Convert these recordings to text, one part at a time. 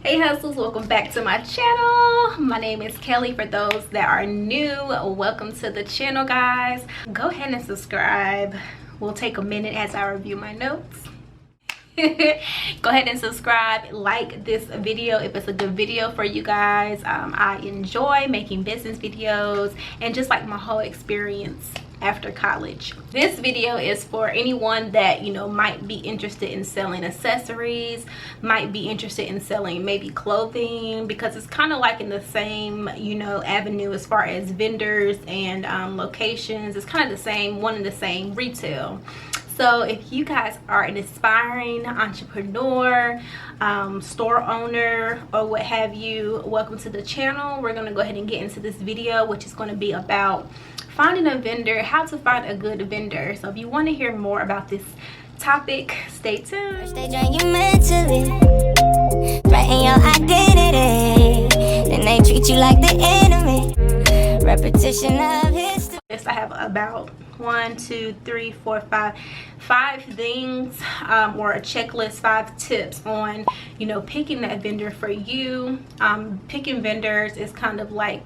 Hey hustlers, welcome back to my channel. My name is Kelly. For those that are new, welcome to the channel, guys. Go ahead and subscribe. We'll take a minute as I review my notes. Go ahead and subscribe, like this video if it's a good video for you guys. I enjoy making business videos and just like my whole experience after college. This video is for anyone that might be interested in selling accessories, might be interested in selling maybe clothing, because it's kind of like in the same avenue as far as vendors and locations. It's kind of the same, one and the same retail. So if you guys are an aspiring entrepreneur, store owner, or what have you, welcome to the channel. We're going to go ahead and get into this video, which is going to be about finding a vendor, how to find a good vendor. So if you want to hear more about this topic, stay tuned. They drain you mentally, threaten your identity, then they treat you like the enemy. Repetition of history. Yes, I have about 5 things or a checklist, 5 tips on picking that vendor for you. Picking vendors is kind of like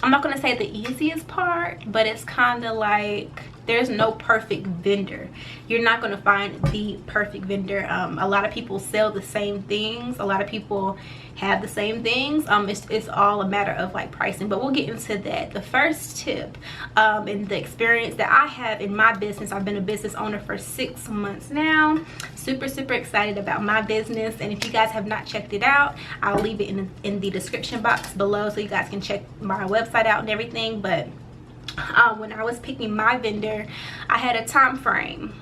I'm not gonna say the easiest part, but it's kind of like there's no perfect vendor. You're not gonna find the perfect vendor. A lot of people sell the same things, a lot of people have the same things. It's all a matter of like pricing, but we'll get into that. The first tip, and the experience that I have in my business, I've been a business owner for 6 months now. Super excited about my business, and if you guys have not checked it out, I'll leave it in the description box below so you guys can check my website out and everything. But when I was picking my vendor, I had a time frame.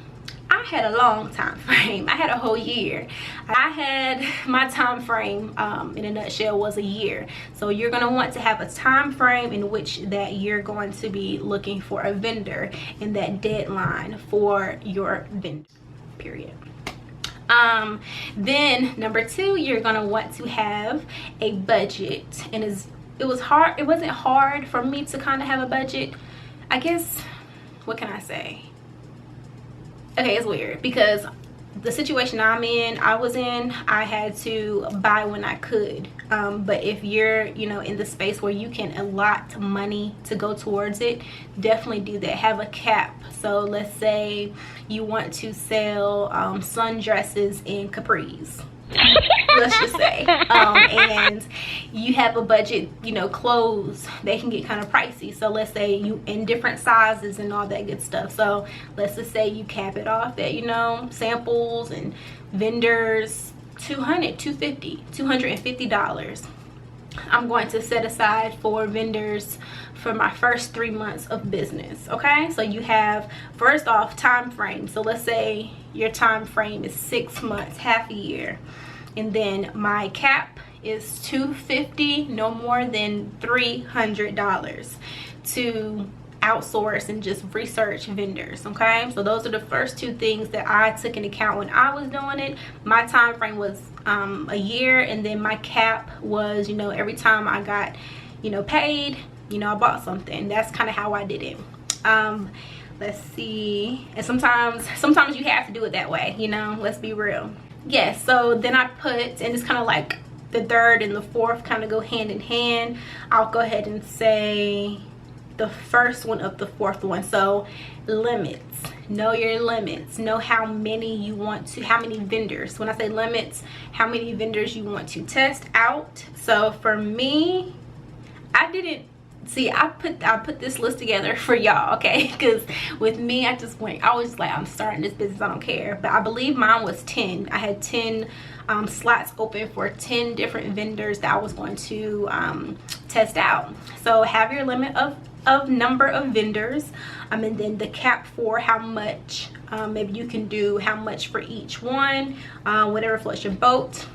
I had a long time frame. I had a whole year. I had my time frame in a nutshell was a year. So you're going to want to have a time frame in which that you're going to be looking for a vendor, and that deadline for your vendor, period. Then number 2, you're going to want to have a budget. And it was hard. It wasn't hard for me to kind of have a budget, I guess. What can I say? Okay, it's weird because the situation I was in, I had to buy when I could. But if you're in the space where you can allot money to go towards it, definitely do that. Have a cap. So let's say you want to sell sundresses and capris, let's just say, and you have a budget. Clothes, they can get kind of pricey, so let's say you in different sizes and all that good stuff. So let's just say you cap it off at samples and vendors $200, $250, $250. I'm going to set aside for vendors for my first 3 months of business. Okay, so you have, first off, time frame. So let's say your time frame is 6 months, half a year, and then my cap is $250, no more than $300 to outsource and just research vendors. Okay, so those are the first 2 things that I took into account when I was doing it. My time frame was a year, and then my cap was every time I got paid, I bought something. That's kind of how I did it. Let's see, and sometimes you have to do it that way, let's be real. Yes, so then I put, and it's kind of like the 3rd and the 4th kind of go hand in hand. I'll go ahead and say the first one of the 4th one. So limits. Know your limits. Know how many vendors. When I say limits, how many vendors you want to test out. So for me, I put this list together for y'all, okay? Because with me, I was like, I'm starting this business, I don't care. But I believe mine was 10. I had 10 slots open for 10 different vendors that I was going to test out. So have your limit of number of vendors, and then the cap for how much. Maybe you can do how much for each one, whatever floats your boat.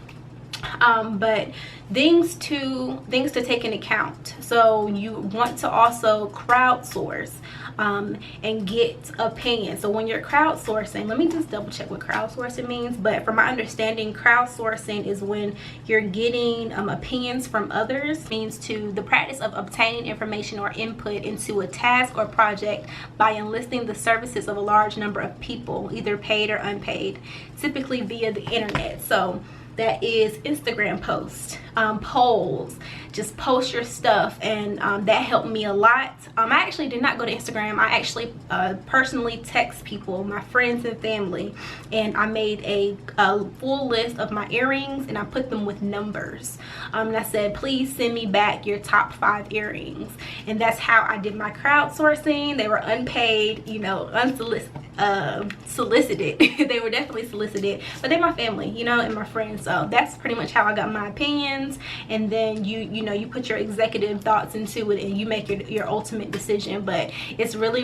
But things to take into account. So you want to also crowdsource and get opinions. So when you're crowdsourcing, let me just double check what crowdsourcing means, but from my understanding, crowdsourcing is when you're getting opinions from others. It means to the practice of obtaining information or input into a task or project by enlisting the services of a large number of people, either paid or unpaid, typically via the internet. So that is Instagram posts, polls. Just post your stuff, and that helped me a lot. I actually did not go to Instagram. I actually personally text people, my friends and family, and I made a full list of my earrings, and I put them with numbers, and I said, please send me back your top 5 earrings. And that's how I did my crowdsourcing. They were unpaid, you know, solicited. They were definitely solicited, but they're my family, you know, and my friends. So that's pretty much how I got my opinions. And then you know, you put your executive thoughts into it, and you make your ultimate decision. But it's really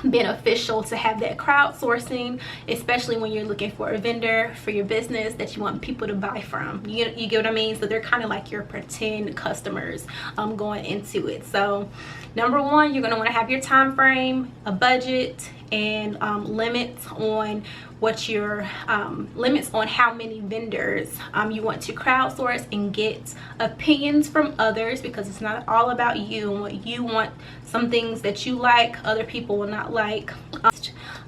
beneficial to have that crowdsourcing, especially when you're looking for a vendor for your business that you want people to buy from. You get what I mean? So they're kind of like your pretend customers going into it. So number 1, you're going to want to have your time frame, a budget, and limits on what your limits on how many vendors you want to crowdsource and get opinions from others, because it's not all about you and what you want. Some things that you like, other people will not like.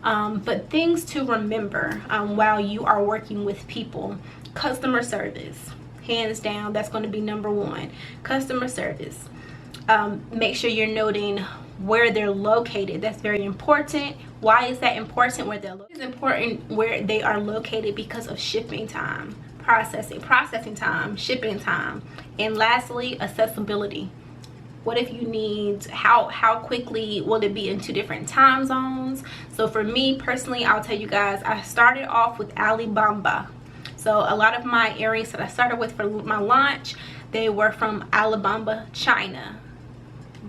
But things to remember while you are working with people: customer service, hands down. That's going to be number 1. Customer service. Make sure you're noting where they're located. That's very important. Why is that important? Where they're located. It's important where they are located because of shipping time, processing time, shipping time, and lastly, accessibility. What if you need, how quickly will it be in 2 different time zones? So for me personally, I'll tell you guys, I started off with Alibaba. So a lot of my earrings that I started with for my launch, they were from Alibaba, China,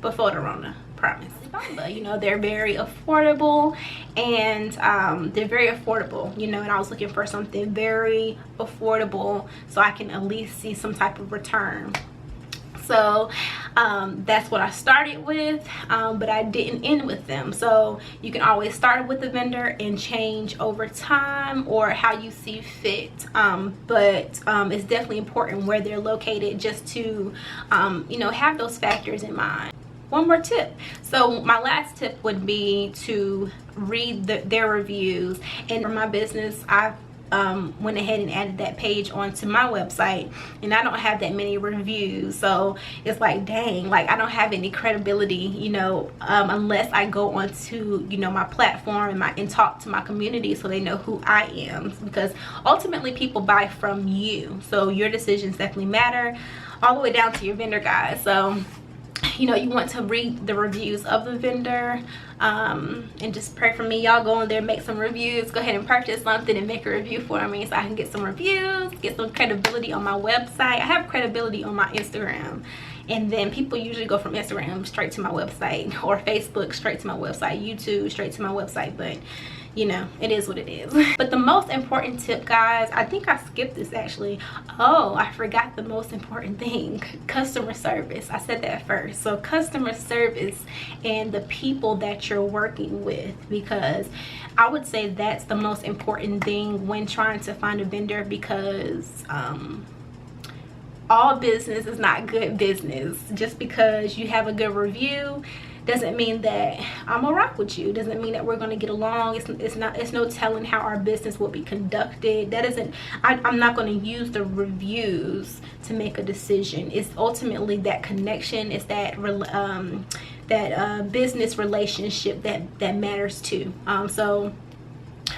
before the Rona, promise. You know, they're very affordable, and they're very affordable, you know, and I was looking for something very affordable so I can at least see some type of return. So that's what I started with, but I didn't end with them. So you can always start with the vendor and change over time or how you see fit, but it's definitely important where they're located, just to you know, have those factors in mind. One more tip. So my last tip would be to read their reviews. And for my business, I went ahead and added that page onto my website, and I don't have that many reviews. So it's like, dang, like I don't have any credibility, you know, unless I go onto, you know, my platform and talk to my community so they know who I am, because ultimately people buy from you. So your decisions definitely matter, all the way down to your vendor, guys. So you know, you want to read the reviews of the vendor, and just pray for me. Y'all go in there, make some reviews, go ahead and purchase something and make a review for me so I can get some reviews, get some credibility on my website. I have credibility on my Instagram, and then people usually go from Instagram straight to my website, or Facebook straight to my website, YouTube straight to my website. But you know, it is what it is. But the most important tip, guys, I think I skipped this actually. Oh, I forgot the most important thing: customer service. I said that first. So customer service and the people that you're working with, because I would say that's the most important thing when trying to find a vendor, because all business is not good business. Just because you have a good review doesn't mean that I'm gonna rock with you. Doesn't mean that we're gonna get along. It's no telling how our business will be conducted. That isn't. I'm not gonna use the reviews to make a decision. It's ultimately that connection. It's that business relationship that matters too. So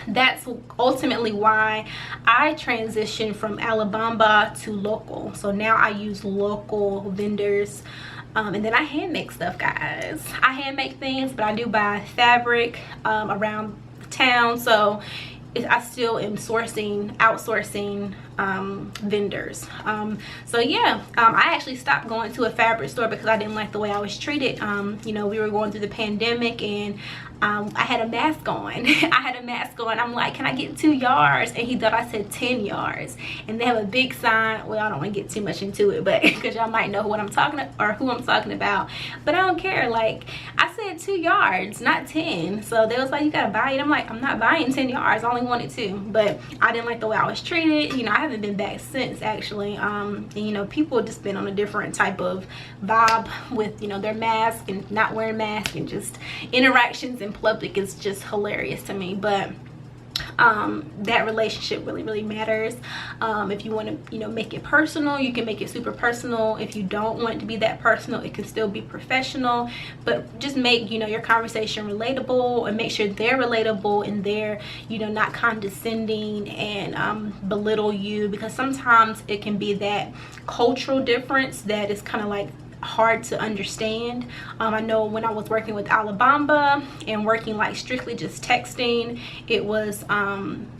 that's ultimately why I transitioned from Alibaba to local. So now I use local vendors. And then I hand make stuff, guys. I hand make things, but I do buy fabric around town. So I still am outsourcing vendors. So yeah, I actually stopped going to a fabric store because I didn't like the way I was treated. You know, we were going through the pandemic, and I had a mask on. I'm like, can I get 2 yards? And he thought I said 10 yards. And they have a big sign. Well, I don't want to get too much into it, but because y'all might know what I'm talking or who I'm talking about. But I don't care. Like, I said 2 yards, not 10. So they was like, you gotta buy it. I'm like, I'm not buying 10 yards. I only wanted 2. But I didn't like the way I was treated. You know, I haven't been back since, actually. And you know, people just been on a different type of vibe with, you know, their mask and not wearing masks, and just interactions in public is just hilarious to me. But that relationship really matters. If you want to, you know, make it personal, you can make it super personal. If you don't want it to be that personal, it can still be professional, but just make, you know, your conversation relatable, and make sure they're relatable and they're, you know, not condescending and belittle you, because sometimes it can be that cultural difference that is kind of like hard to understand. I know when I was working with Alabama and working like strictly just texting, it was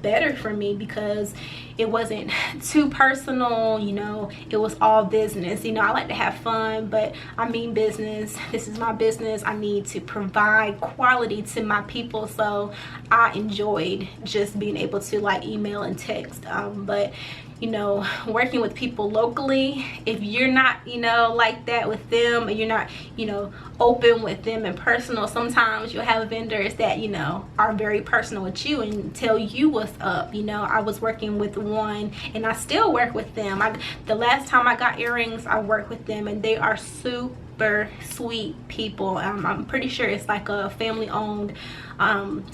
better for me because it wasn't too personal, you know, it was all business. You know, I like to have fun, but I mean business. This is my business. I need to provide quality to my people, so I enjoyed just being able to like email and text. But you know, working with people locally, if you're not, you know, like that with them, and you're not, you know, open with them and personal, sometimes you'll have vendors that, you know, are very personal with you and tell you what's up. You know, I was working with one, and I still work with them. The last time I got earrings, I worked with them, and they are super sweet people. I'm pretty sure it's like a family-owned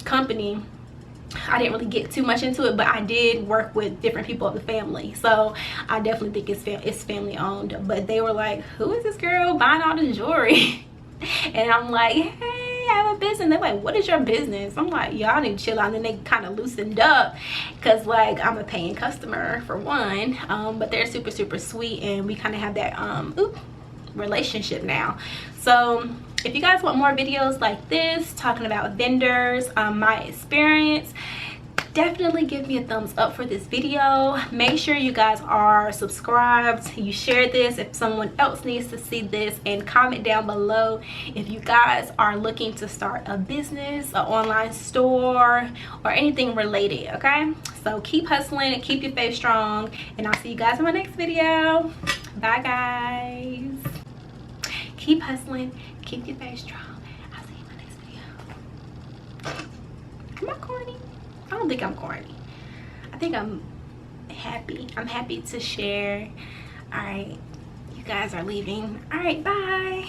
company. I didn't really get too much into it, but I did work with different people of the family, so I definitely think it's family owned. But they were like, who is this girl buying all this jewelry? And I'm like, hey, I have a business. They're like, what is your business? I'm like, y'all need to chill out. And then they kind of loosened up, because like I'm a paying customer for one, but they're super sweet, and we kind of have that relationship now. So if you guys want more videos like this talking about vendors, my experience, definitely give me a thumbs up for this video. Make sure you guys are subscribed, you share this if someone else needs to see this, and comment down below if you guys are looking to start a business, an online store, or anything related. Okay, so keep hustling and keep your faith strong, and I'll see you guys in my next video. Bye guys. Keep hustling, keep your face strong. I'll see you in my next video. Am I corny? I don't think I'm corny. I think I'm happy. I'm happy to share. All right, you guys are leaving. All right, bye.